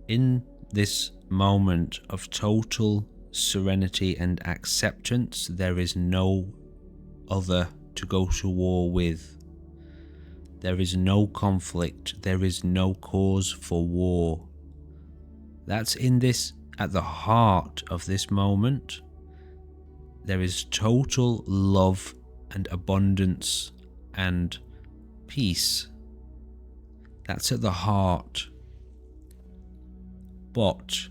In this moment of total serenity and acceptance, there is no other to go to war with. There is no conflict. There is no cause for war. That's at the heart of this moment. There is total love and abundance and peace. That's at the heart. But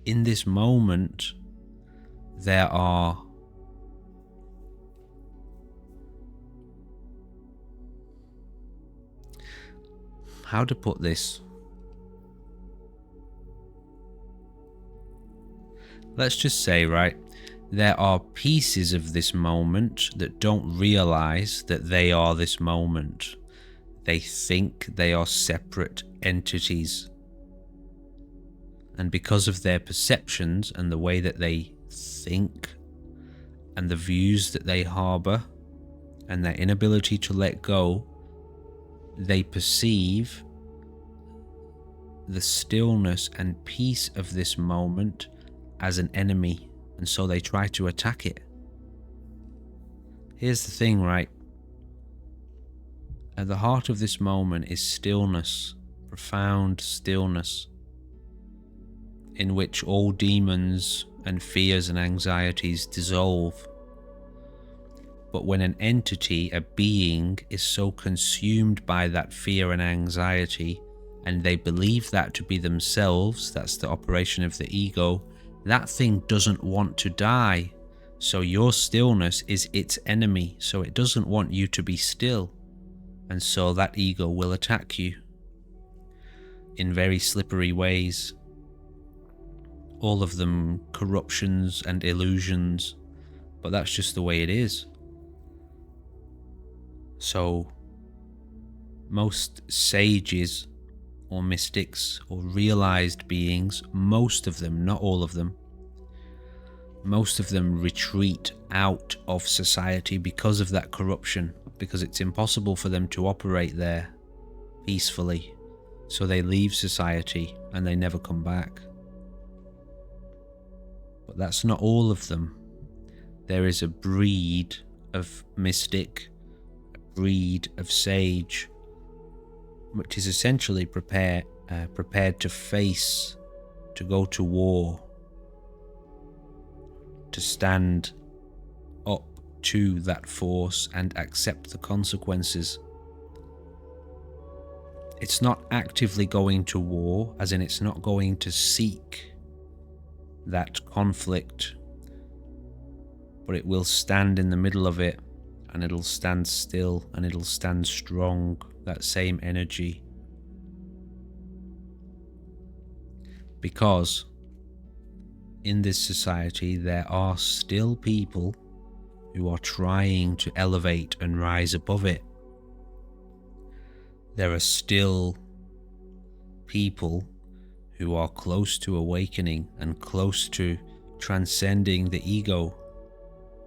in this moment, there are how to put this? Let's just say, right, there are pieces of this moment that don't realize that they are this moment. They think they are separate entities. And because of their perceptions and the way that they think and the views that they harbor and their inability to let go, they perceive the stillness and peace of this moment as an enemy, and so they try to attack it. Here's the thing, right? At the heart of this moment is stillness, profound stillness, in which all demons and fears and anxieties dissolve. But when an entity, a being, is so consumed by that fear and anxiety, and they believe that to be themselves, that's the operation of the ego, that thing doesn't want to die. So your stillness is its enemy, so it doesn't want you to be still. And so that ego will attack you in very slippery ways. All of them corruptions and illusions, but that's just the way it is. So most sages or mystics or realized beings, most of them, not all of them, most of them retreat out of society because of that corruption, because it's impossible for them to operate there peacefully. So they leave society and they never come back. But that's not all of them. There is a breed of mystic, a breed of sage, which is essentially prepared to face, to go to war, to stand up to that force and accept the consequences. It's not actively going to war, as in it's not going to seek that conflict, but it will stand in the middle of it, and it'll stand still and it'll stand strong, that same energy. Because in this society there are still people who are trying to elevate and rise above it. There are still people who are close to awakening and close to transcending the ego.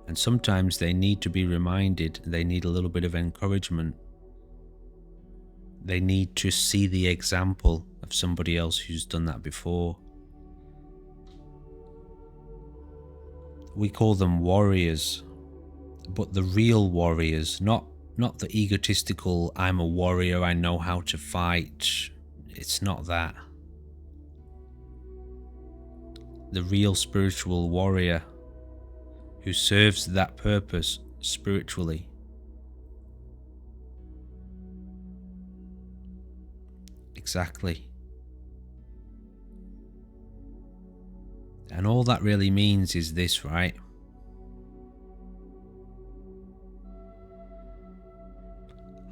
And sometimes they need to be reminded, they need a little bit of encouragement. They need to see the example of somebody else who's done that before. We call them warriors, but the real warriors, not the egotistical, I'm a warrior, I know how to fight. It's not that. The real spiritual warrior who serves that purpose spiritually. Exactly. And all that really means is this, right?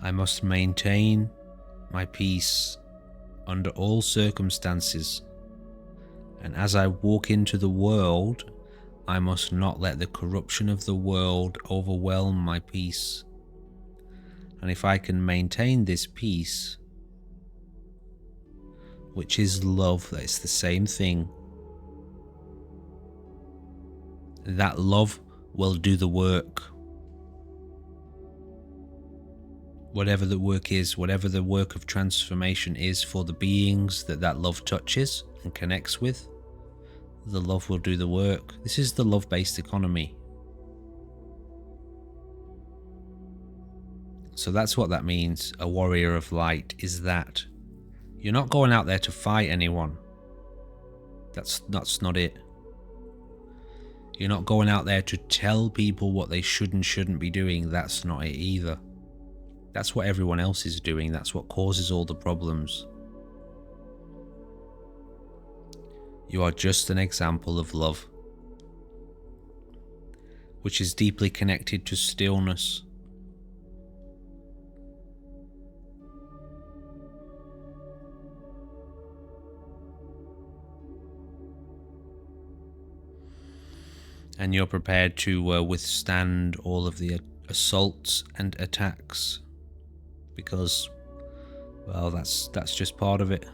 I must maintain my peace under all circumstances. And as I walk into the world, I must not let the corruption of the world overwhelm my peace. And if I can maintain this peace, which is love, it's the same thing, that love will do the work. whatever the work is, whatever the work of transformation is for the beings that love touches and connects with, the love will do the work. This is the love-based economy. So that's what that means. A warrior of light is that. You're not going out there to fight anyone. That's not it. You're not going out there to tell people what they should and shouldn't be doing. That's not it either. That's what everyone else is doing. That's what causes all the problems. You are just an example of love, which is deeply connected to stillness. And you're prepared to withstand all of the assaults and attacks, because, well, that's just part of it.